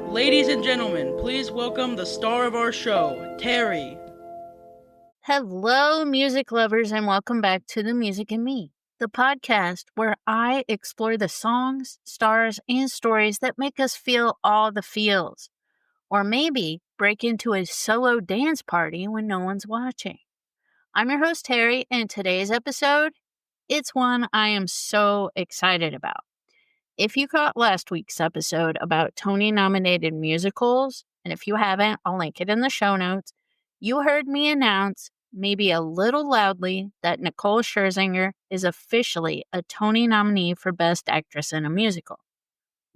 Ladies and gentlemen, please welcome the star of our show, Terry. Hello, music lovers, and welcome back to The Music and Me, the podcast where I explore the songs, stars, and stories that make us feel all the feels, or maybe break into a solo dance party when no one's watching. I'm your host, Terry, and today's episode, it's one I am so excited about. If you caught last week's episode about Tony-nominated musicals, and if you haven't, I'll link it in the show notes, you heard me announce, maybe a little loudly, that Nicole Scherzinger is officially a Tony nominee for Best Actress in a Musical.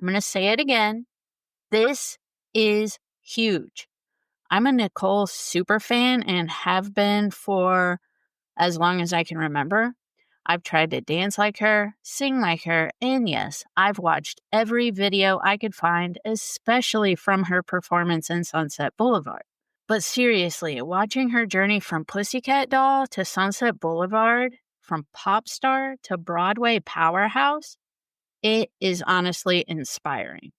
I'm going to say it again. This is huge. I'm a Nicole super fan and have been for as long as I can remember. I've tried to dance like her, sing like her, and yes, I've watched every video I could find, especially from her performance in Sunset Boulevard. But seriously, watching her journey from Pussycat Doll to Sunset Boulevard, from pop star to Broadway powerhouse, it is honestly inspiring.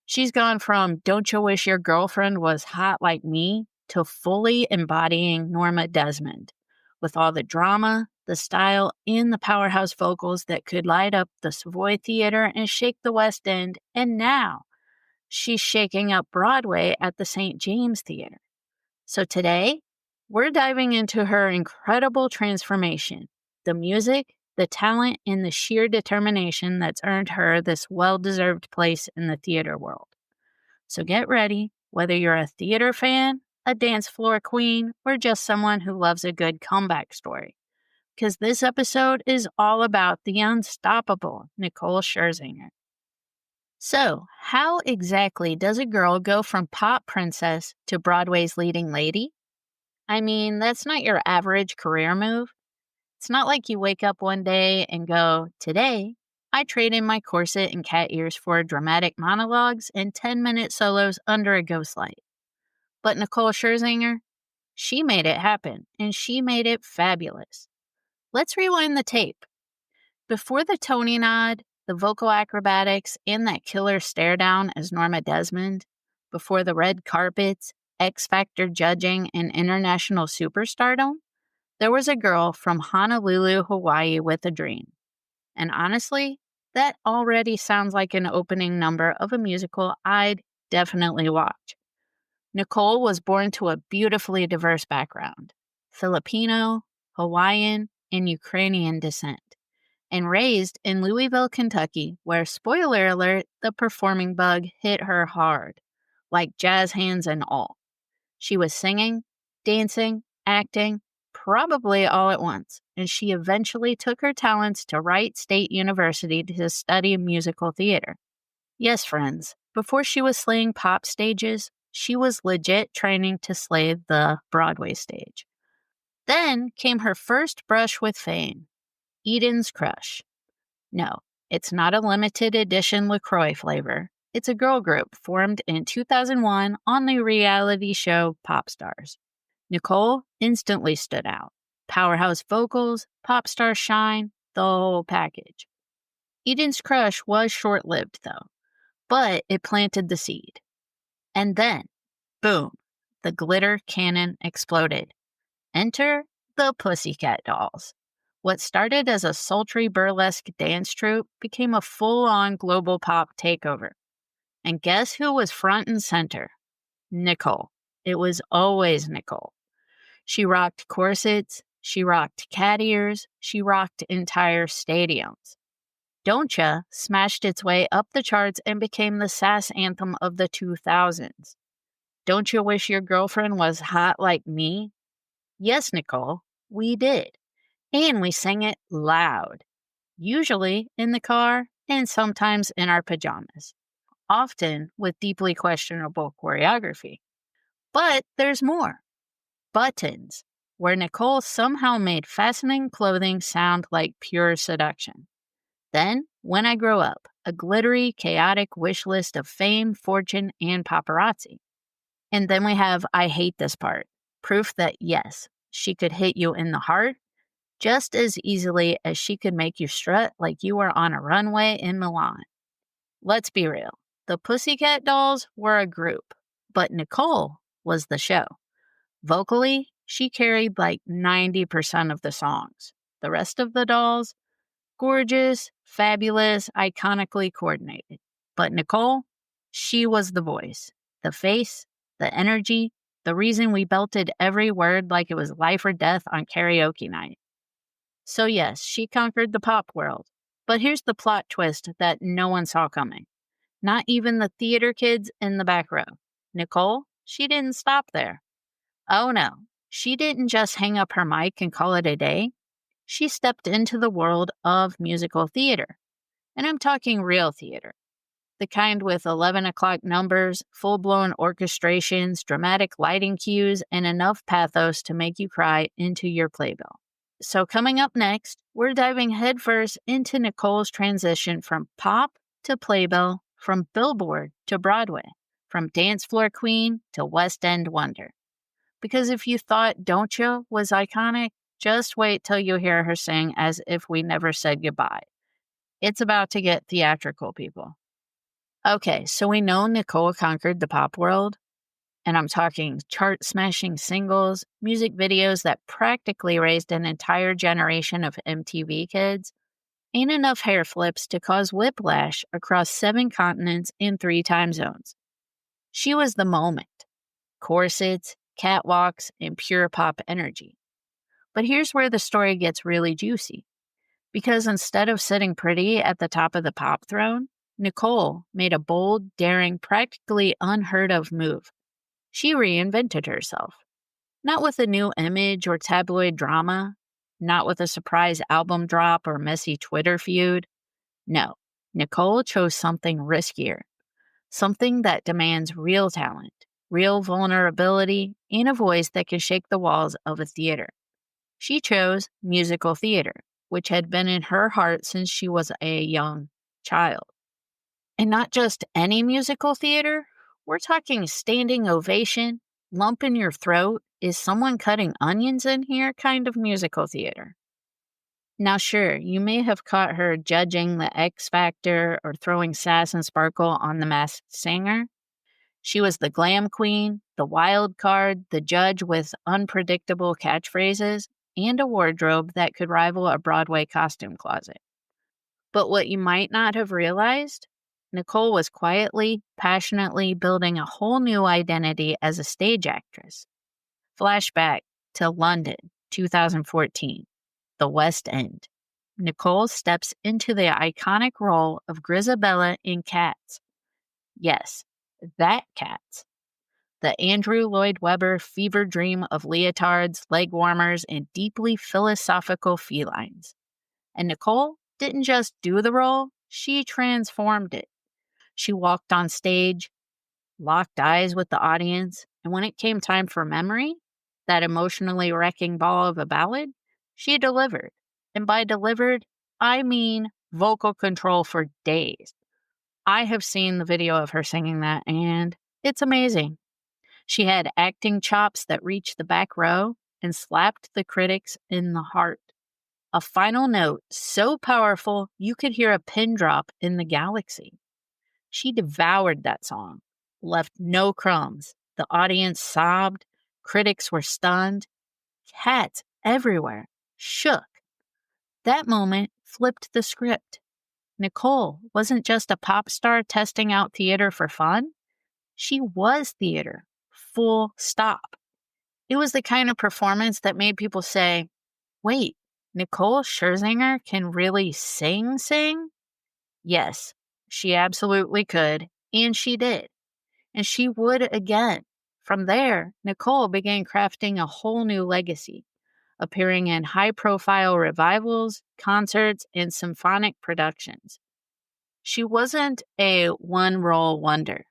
She's gone from "Don't You Wish Your Girlfriend Was Hot Like Me" to fully embodying Norma Desmond, with all the drama, the style, and the powerhouse vocals that could light up the Savoy Theater and shake the West End, and now she's shaking up Broadway at the St. James Theater. So today, we're diving into her incredible transformation, the music, the talent, and the sheer determination that's earned her this well-deserved place in the theater world. So get ready, whether you're a theater fan, a dance floor queen, or just someone who loves a good comeback story, because this episode is all about the unstoppable Nicole Scherzinger. So, how exactly does a girl go from pop princess to Broadway's leading lady? I mean, that's not your average career move. It's not like you wake up one day and go, "Today, I trade in my corset and cat ears for dramatic monologues and 10-minute solos under a ghost light." But Nicole Scherzinger, she made it happen, and she made it fabulous. Let's rewind the tape. Before the Tony nod, the vocal acrobatics, and that killer stare down as Norma Desmond, before the red carpets, X Factor judging, and international superstardom, there was a girl from Honolulu, Hawaii with a dream. And honestly, that already sounds like an opening number of a musical I'd definitely watch. Nicole was born to a beautifully diverse background, Filipino, Hawaiian, and Ukrainian descent, and raised in Louisville, Kentucky, where, spoiler alert, the performing bug hit her hard, like jazz hands and all. She was singing, dancing, acting, probably all at once, and she eventually took her talents to Wright State University to study musical theater. Yes, friends, before she was slaying pop stages, she was legit training to slay the Broadway stage. Then came her first brush with fame, Eden's Crush. No, it's not a limited edition LaCroix flavor. It's a girl group formed in 2001 on the reality show Pop Stars. Nicole instantly stood out. Powerhouse vocals, pop star shine, the whole package. Eden's Crush was short-lived, though, but it planted the seed. And then, boom, the glitter cannon exploded. Enter the Pussycat Dolls. What started as a sultry burlesque dance troupe became a full-on global pop takeover. And guess who was front and center? Nicole. It was always Nicole. She rocked corsets, she rocked cat ears, she rocked entire stadiums. Don't Ya smashed its way up the charts and became the sass anthem of the 2000s. Don't You Wish Your Girlfriend Was Hot Like Me? Yes, Nicole, we did. And we sang it loud, usually in the car and sometimes in our pajamas, often with deeply questionable choreography. But there's more. Buttons, where Nicole somehow made fastening clothing sound like pure seduction. Then, When I Grow Up, a glittery, chaotic wish list of fame, fortune, and paparazzi. And then we have I Hate This Part, proof that yes, she could hit you in the heart just as easily as she could make you strut like you were on a runway in Milan. Let's be real. The Pussycat Dolls were a group, but Nicole was the show. Vocally, she carried like 90% of the songs. The rest of the dolls, gorgeous, fabulous, iconically coordinated. But Nicole, she was the voice, the face, the energy, the reason we belted every word like it was life or death on karaoke night. So yes, she conquered the pop world. But here's the plot twist that no one saw coming. Not even the theater kids in the back row. Nicole, she didn't stop there. Oh no, she didn't just hang up her mic and call it a day. She stepped into the world of musical theater. And I'm talking real theater. The kind with 11 o'clock numbers, full-blown orchestrations, dramatic lighting cues, and enough pathos to make you cry into your playbill. So coming up next, we're diving headfirst into Nicole's transition from pop to playbill, from Billboard to Broadway, from dance floor queen to West End wonder. Because if you thought Don't Ya was iconic, just wait till you hear her sing As If We Never Said Goodbye. It's about to get theatrical, people. Okay, so we know Nicole conquered the pop world, and I'm talking chart-smashing singles, music videos that practically raised an entire generation of MTV kids, and enough hair flips to cause whiplash across 7 continents in 3 time zones. She was the moment. Corsets, catwalks, and pure pop energy. But here's where the story gets really juicy. Because instead of sitting pretty at the top of the pop throne, Nicole made a bold, daring, practically unheard of move. She reinvented herself. Not with a new image or tabloid drama, not with a surprise album drop or messy Twitter feud. No, Nicole chose something riskier. Something that demands real talent, real vulnerability, and a voice that can shake the walls of a theater. She chose musical theater, which had been in her heart since she was a young child. And not just any musical theater, we're talking standing ovation, lump in your throat, is someone cutting onions in here kind of musical theater. Now sure, you may have caught her judging the X Factor or throwing sass and sparkle on The Masked Singer. She was the glam queen, the wild card, the judge with unpredictable catchphrases, and a wardrobe that could rival a Broadway costume closet. But what you might not have realized, Nicole was quietly, passionately building a whole new identity as a stage actress. Flashback to London, 2014, the West End. Nicole steps into the iconic role of Grisabella in Cats. Yes, that Cats. The Andrew Lloyd Webber fever dream of leotards, leg warmers, and deeply philosophical felines. And Nicole didn't just do the role, she transformed it. She walked on stage, locked eyes with the audience, and when it came time for Memory, that emotionally wrecking ball of a ballad, she delivered. And by delivered, I mean vocal control for days. I have seen the video of her singing that, and it's amazing. She had acting chops that reached the back row and slapped the critics in the heart. A final note so powerful you could hear a pin drop in the galaxy. She devoured that song, left no crumbs. The audience sobbed, critics were stunned, cats everywhere, shook. That moment flipped the script. Nicole wasn't just a pop star testing out theater for fun. She was theater, full stop. It was the kind of performance that made people say, wait, Nicole Scherzinger can really sing? Yes, she absolutely could, and she did. And she would again. From there, Nicole began crafting a whole new legacy, appearing in high-profile revivals, concerts, and symphonic productions. She wasn't a one-role wonder.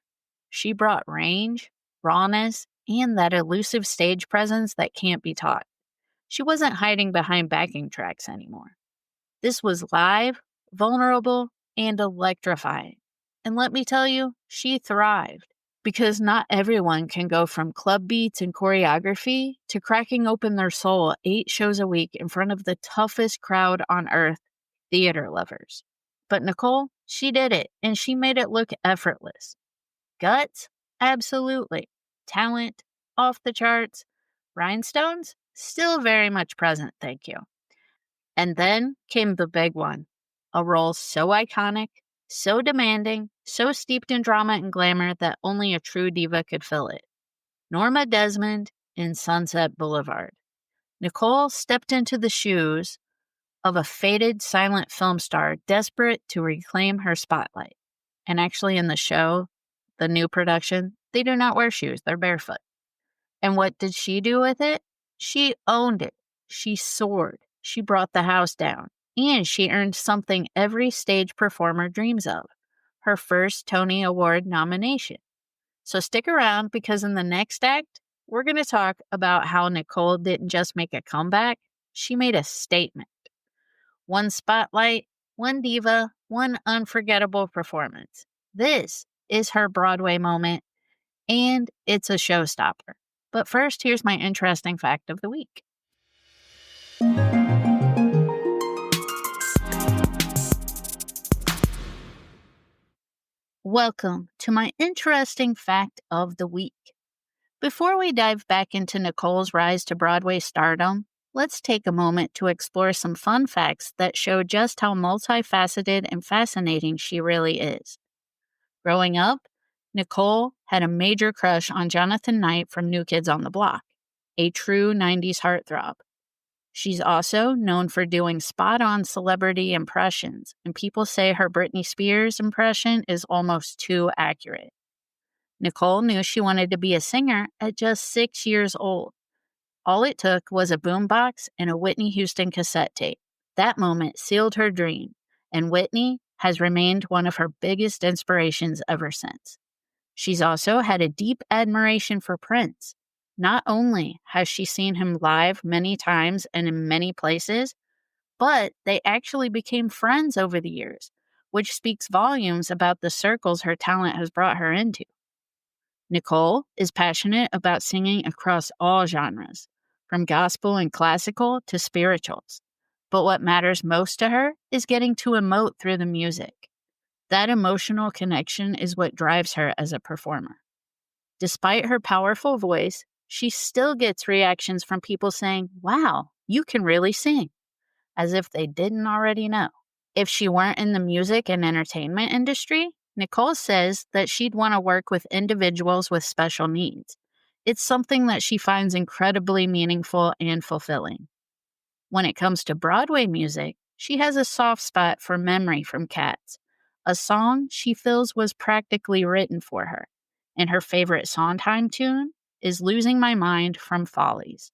She brought range, rawness, and that elusive stage presence that can't be taught. She wasn't hiding behind backing tracks anymore. This was live, vulnerable, and electrifying. And let me tell you, she thrived. Because not everyone can go from club beats and choreography to cracking open their soul 8 shows a week in front of the toughest crowd on earth, theater lovers. But Nicole, she did it, and she made it look effortless. Guts? Absolutely. Talent? Off the charts. Rhinestones? Still very much present, thank you. And then came the big one. A role so iconic, so demanding, so steeped in drama and glamour that only a true diva could fill it. Norma Desmond in Sunset Boulevard. Nicole stepped into the shoes of a faded silent film star desperate to reclaim her spotlight. And actually, in the show, the new production, they do not wear shoes, they're barefoot. And what did she do with it? She owned it. She soared. She brought the house down. And she earned something every stage performer dreams of, her first Tony Award nomination. So stick around, because in the next act, we're going to talk about how Nicole didn't just make a comeback, she made a statement. One spotlight, one diva, one unforgettable performance. This is her Broadway moment, and it's a showstopper. But first, here's my interesting fact of the week. Welcome to my interesting fact of the week. Before we dive back into Nicole's rise to Broadway stardom, let's take a moment to explore some fun facts that show just how multifaceted and fascinating she really is. Growing up, Nicole had a major crush on Jonathan Knight from New Kids on the Block, a true 90s heartthrob. She's also known for doing spot-on celebrity impressions, and people say her Britney Spears impression is almost too accurate. Nicole knew she wanted to be a singer at just 6 years old. All it took was a boombox and a Whitney Houston cassette tape. That moment sealed her dream, and Whitney has remained one of her biggest inspirations ever since. She's also had a deep admiration for Prince. Not only has she seen him live many times and in many places, but they actually became friends over the years, which speaks volumes about the circles her talent has brought her into. Nicole is passionate about singing across all genres, from gospel and classical to spirituals. But what matters most to her is getting to emote through the music. That emotional connection is what drives her as a performer. Despite her powerful voice, she still gets reactions from people saying, "Wow, you can really sing," as if they didn't already know. If she weren't in the music and entertainment industry, Nicole says that she'd want to work with individuals with special needs. It's something that she finds incredibly meaningful and fulfilling. When it comes to Broadway music, she has a soft spot for Memory from Cats, a song she feels was practically written for her. And her favorite Sondheim tune is Losing My Mind from Follies.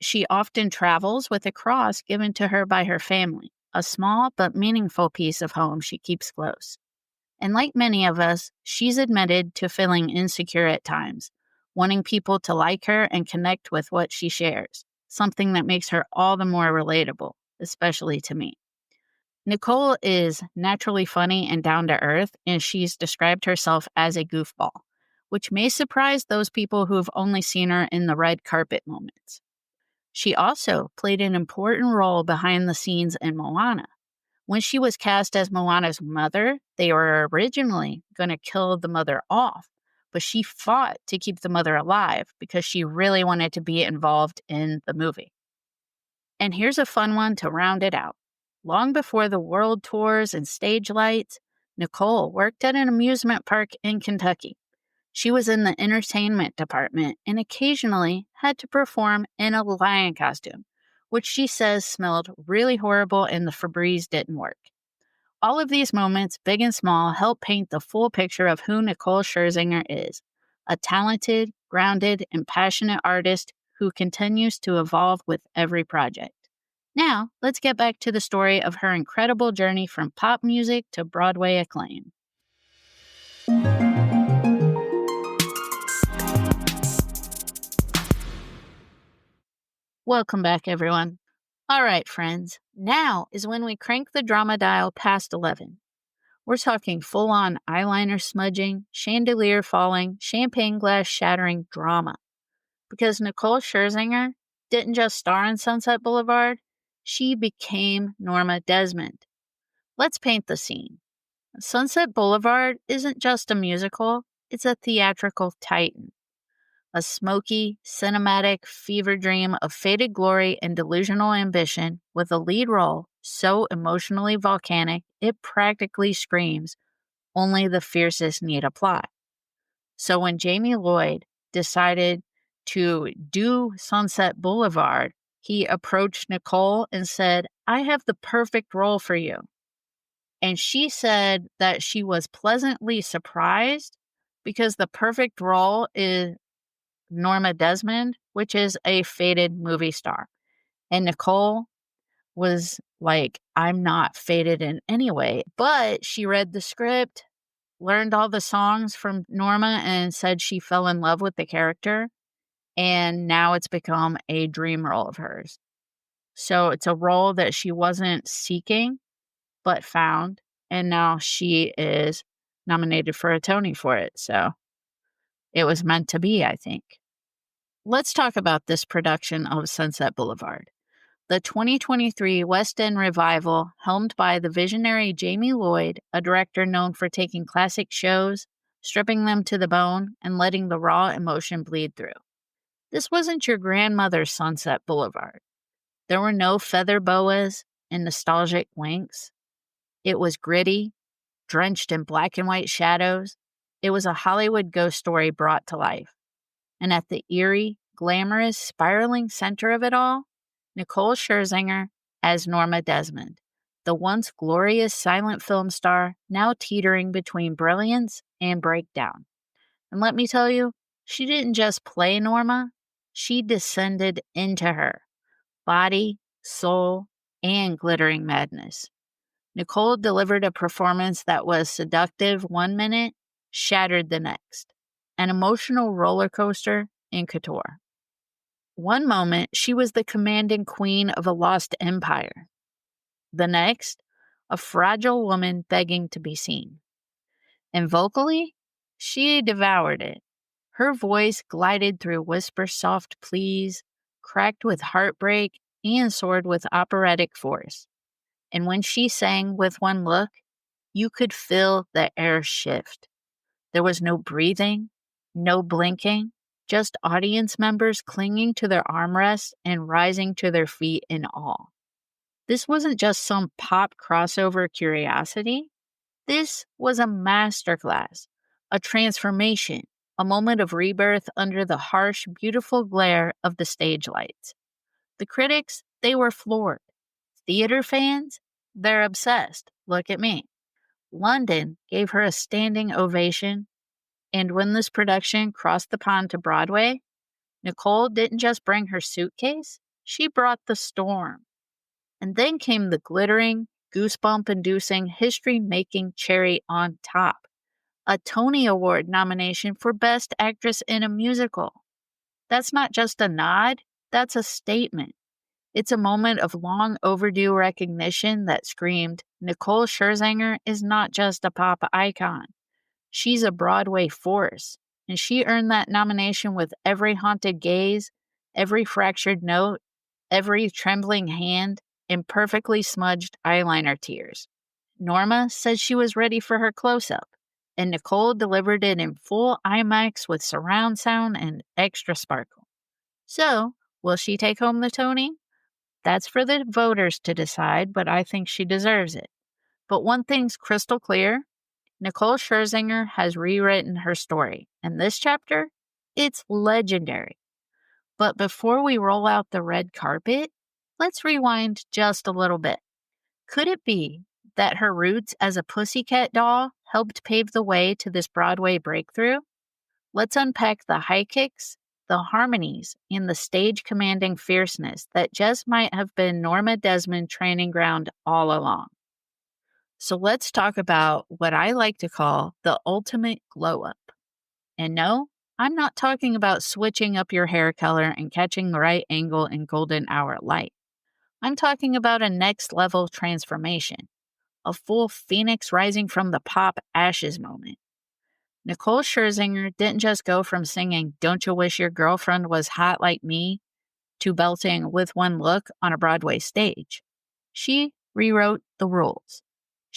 She often travels with a cross given to her by her family, a small but meaningful piece of home she keeps close. And like many of us, she's admitted to feeling insecure at times, wanting people to like her and connect with what she shares, something that makes her all the more relatable, especially to me. Nicole is naturally funny and down to earth, and she's described herself as a goofball, which may surprise those people who've only seen her in the red carpet moments. She also played an important role behind the scenes in Moana. When she was cast as Moana's mother, they were originally going to kill the mother off, but she fought to keep the mother alive because she really wanted to be involved in the movie. And here's a fun one to round it out. Long before the world tours and stage lights, Nicole worked at an amusement park in Kentucky. She was in the entertainment department and occasionally had to perform in a lion costume, which she says smelled really horrible and the Febreze didn't work. All of these moments, big and small, help paint the full picture of who Nicole Scherzinger is, a talented, grounded, and passionate artist who continues to evolve with every project. Now, let's get back to the story of her incredible journey from pop music to Broadway acclaim. Welcome back, everyone. All right, friends, now is when we crank the drama dial past 11. We're talking full-on eyeliner smudging, chandelier falling, champagne glass shattering drama. Because Nicole Scherzinger didn't just star in Sunset Boulevard, she became Norma Desmond. Let's paint the scene. Sunset Boulevard isn't just a musical, it's a theatrical titan. A smoky, cinematic fever dream of faded glory and delusional ambition with a lead role so emotionally volcanic it practically screams, only the fiercest need apply. So when Jamie Lloyd decided to do Sunset Boulevard, he approached Nicole and said, "I have the perfect role for you." And she said that she was pleasantly surprised because the perfect role is Norma Desmond, which is a faded movie star. And Nicole was like, "I'm not faded in any way." But she read the script, learned all the songs from Norma, and said she fell in love with the character. And now it's become a dream role of hers. So it's a role that she wasn't seeking, but found. And now she is nominated for a Tony for it. So it was meant to be, I think. Let's talk about this production of Sunset Boulevard. The 2023 West End revival, helmed by the visionary Jamie Lloyd, a director known for taking classic shows, stripping them to the bone, and letting the raw emotion bleed through. This wasn't your grandmother's Sunset Boulevard. There were no feather boas and nostalgic winks. It was gritty, drenched in black and white shadows. It was a Hollywood ghost story brought to life. And at the eerie, glamorous, spiraling center of it all, Nicole Scherzinger as Norma Desmond, the once glorious silent film star now teetering between brilliance and breakdown. And let me tell you, she didn't just play Norma, she descended into her, body, soul, and glittering madness. Nicole delivered a performance that was seductive one minute, shattered the next, an emotional roller coaster in couture. One moment, she was the commanding queen of a lost empire. The next, a fragile woman begging to be seen. And vocally, she devoured it. Her voice glided through whisper-soft pleas, cracked with heartbreak, and soared with operatic force. And when she sang with one look, you could feel the air shift. There was no breathing, no blinking, just audience members clinging to their armrests and rising to their feet in awe. This wasn't just some pop crossover curiosity. This was a masterclass, a transformation, a moment of rebirth under the harsh, beautiful glare of the stage lights. The critics, they were floored. Theater fans, they're obsessed. Look at me. London gave her a standing ovation. And when this production crossed the pond to Broadway, Nicole didn't just bring her suitcase, she brought the storm. And then came the glittering, goosebump-inducing, history-making cherry on top, a Tony Award nomination for Best Actress in a Musical. That's not just a nod, that's a statement. It's a moment of long overdue recognition that screamed, Nicole Scherzinger is not just a pop icon. She's a Broadway force, and she earned that nomination with every haunted gaze, every fractured note, every trembling hand, and perfectly smudged eyeliner tears. Norma said she was ready for her close-up, and Nicole delivered it in full IMAX with surround sound and extra sparkle. So, will she take home the Tony? That's for the voters to decide, but I think she deserves it. But one thing's crystal clear. Nicole Scherzinger has rewritten her story, and this chapter, it's legendary. But before we roll out the red carpet, let's rewind just a little bit. Could it be that her roots as a Pussycat doll helped pave the way to this Broadway breakthrough? Let's unpack the high kicks, the harmonies, and the stage-commanding fierceness that just might have been Norma Desmond training ground all along. So let's talk about what I like to call the ultimate glow-up. And no, I'm not talking about switching up your hair color and catching the right angle in golden hour light. I'm talking about a next-level transformation, a full phoenix rising from the pop ashes moment. Nicole Scherzinger didn't just go from singing Don't You Wish Your Girlfriend Was Hot Like Me to belting With One Look on a Broadway stage. She rewrote the rules.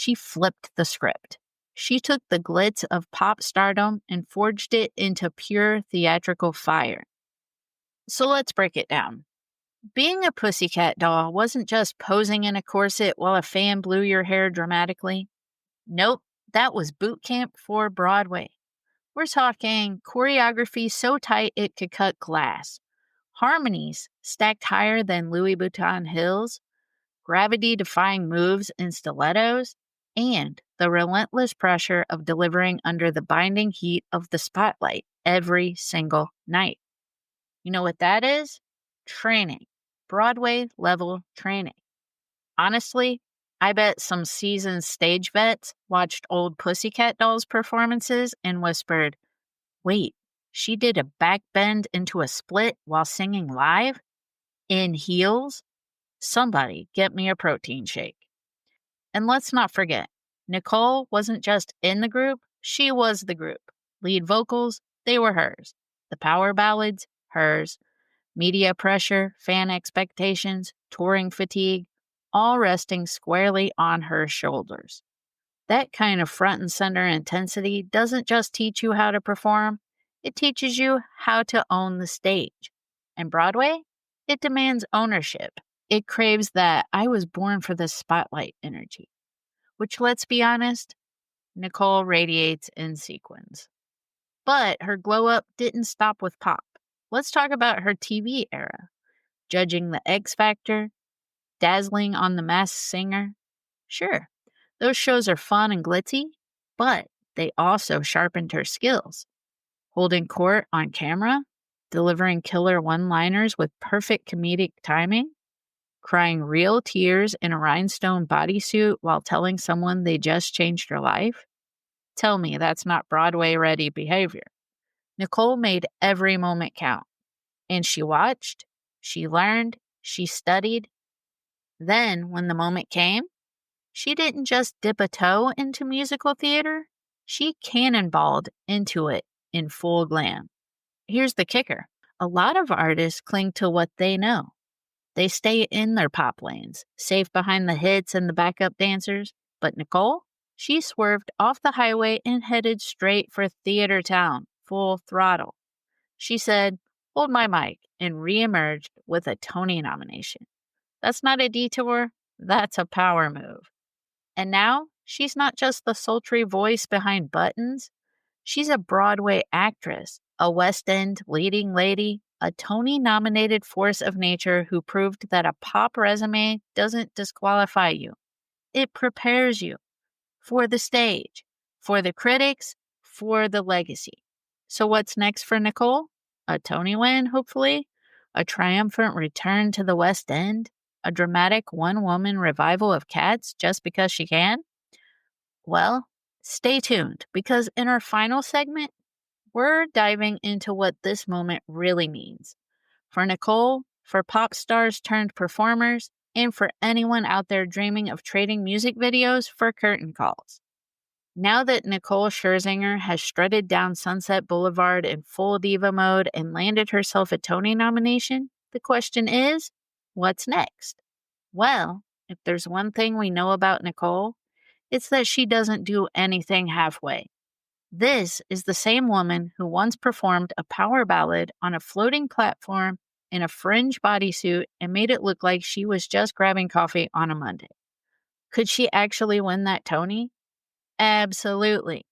She flipped the script. She took the glitz of pop stardom and forged it into pure theatrical fire. So let's break it down. Being a pussycat doll wasn't just posing in a corset while a fan blew your hair dramatically. Nope, that was boot camp for Broadway. We're talking choreography so tight it could cut glass, harmonies stacked higher than Louis Vuitton hills, gravity-defying moves in stilettos, and the relentless pressure of delivering under the binding heat of the spotlight every single night. You know what that is? Training. Broadway-level training. Honestly, I bet some seasoned stage vets watched old Pussycat Dolls performances and whispered, "Wait, she did a back bend into a split while singing live? In heels? Somebody get me a protein shake." And let's not forget, Nicole wasn't just in the group, she was the group. Lead vocals, they were hers. The power ballads, hers. Media pressure, fan expectations, touring fatigue, all resting squarely on her shoulders. That kind of front and center intensity doesn't just teach you how to perform, it teaches you how to own the stage. And Broadway, it demands ownership. It craves that "I was born for the spotlight" energy, which, let's be honest, Nicole radiates in sequins. But her glow up didn't stop with pop. Let's talk about her TV era. Judging the X Factor, dazzling on The Masked Singer. Sure, those shows are fun and glitzy, but they also sharpened her skills. Holding court on camera, delivering killer one-liners with perfect comedic timing, crying real tears in a rhinestone bodysuit while telling someone they just changed their life. Tell me that's not Broadway-ready behavior. Nicole made every moment count. And she watched, she learned, she studied. Then, when the moment came, she didn't just dip a toe into musical theater, she cannonballed into it in full glam. Here's the kicker. A lot of artists cling to what they know. They stay in their pop lanes, safe behind the hits and the backup dancers. But Nicole, she swerved off the highway and headed straight for Theater Town, full throttle. She said, "Hold my mic," and reemerged with a Tony nomination. That's not a detour, that's a power move. And now, she's not just the sultry voice behind buttons. She's a Broadway actress, a West End leading lady, a Tony-nominated force of nature who proved that a pop resume doesn't disqualify you. It prepares you for the stage, for the critics, for the legacy. So what's next for Nicole? A Tony win, hopefully? A triumphant return to the West End? A dramatic one-woman revival of Cats just because she can? Well, stay tuned, because in our final segment, we're diving into what this moment really means. For Nicole, for pop stars turned performers, and for anyone out there dreaming of trading music videos for curtain calls. Now that Nicole Scherzinger has strutted down Sunset Boulevard in full diva mode and landed herself a Tony nomination, the question is, what's next? Well, if there's one thing we know about Nicole, it's that she doesn't do anything halfway. This is the same woman who once performed a power ballad on a floating platform in a fringe bodysuit and made it look like she was just grabbing coffee on a Monday. Could she actually win that Tony? Absolutely.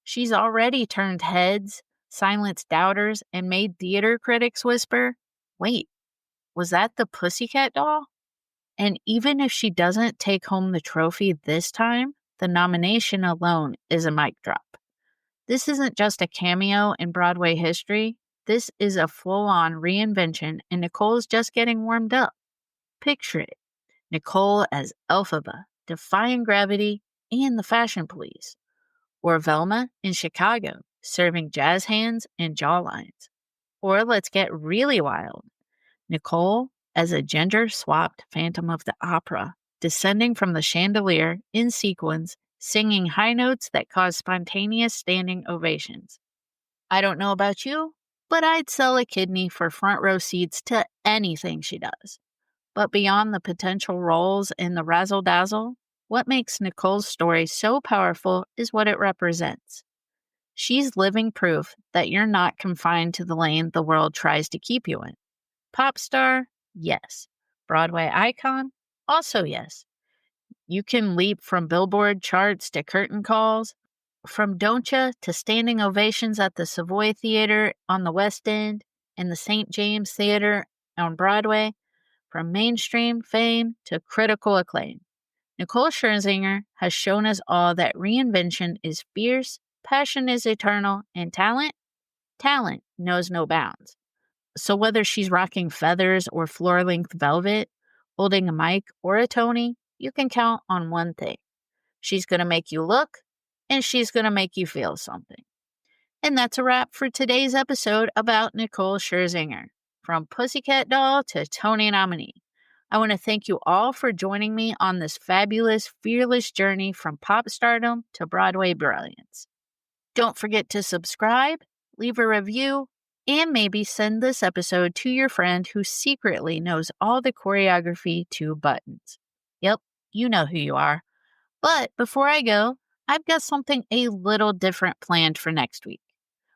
She's already turned heads, silenced doubters, and made theater critics whisper, "Wait, was that the Pussycat Doll?" And even if she doesn't take home the trophy this time, the nomination alone is a mic drop. This isn't just a cameo in Broadway history. This is a full-on reinvention, and Nicole's just getting warmed up. Picture it. Nicole as Elphaba, defying gravity and the fashion police. Or Velma in Chicago, serving jazz hands and jawlines. Or let's get really wild. Nicole as a gender-swapped Phantom of the Opera, descending from the chandelier in sequins, singing high notes that cause spontaneous standing ovations. I don't know about you, but I'd sell a kidney for front row seats to anything she does. But beyond the potential roles and the razzle-dazzle, What makes Nicole's story so powerful is what it represents. She's living proof that you're not confined to the lane the world tries to keep you in. Pop star? Yes. Broadway icon? Also yes. You can leap from Billboard charts to curtain calls, from Don't Ya to standing ovations at the Savoy Theater on the West End and the St. James Theater on Broadway, from mainstream fame to critical acclaim. Nicole Scherzinger has shown us all that reinvention is fierce, passion is eternal, and talent knows no bounds. So whether she's rocking feathers or floor-length velvet, holding a mic or a Tony, you can count on one thing. She's going to make you look, and she's going to make you feel something. And that's a wrap for today's episode about Nicole Scherzinger. From Pussycat Doll to Tony nominee. I want to thank you all for joining me on this fabulous, fearless journey from pop stardom to Broadway brilliance. Don't forget to subscribe, leave a review, and maybe send this episode to your friend who secretly knows all the choreography to buttons. Yep, you know who you are. But before I go, I've got something a little different planned for next week.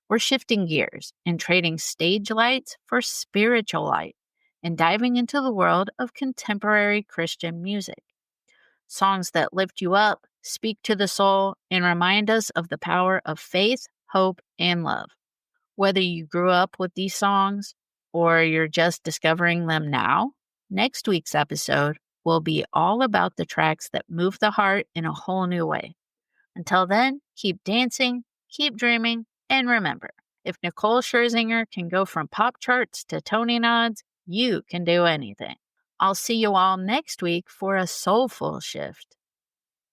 We're shifting gears and trading stage lights for spiritual light and diving into the world of contemporary Christian music. Songs that lift you up, speak to the soul, and remind us of the power of faith, hope, and love. Whether you grew up with these songs or you're just discovering them now, next week's episode will be all about the tracks that move the heart in a whole new way. Until then, keep dancing, keep dreaming, and remember, if Nicole Scherzinger can go from pop charts to Tony nods, you can do anything. I'll see you all next week for a soulful shift.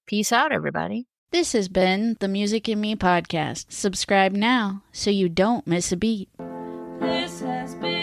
Peace out, everybody. This has been the Music in Me podcast. Subscribe now so you don't miss a beat. This has been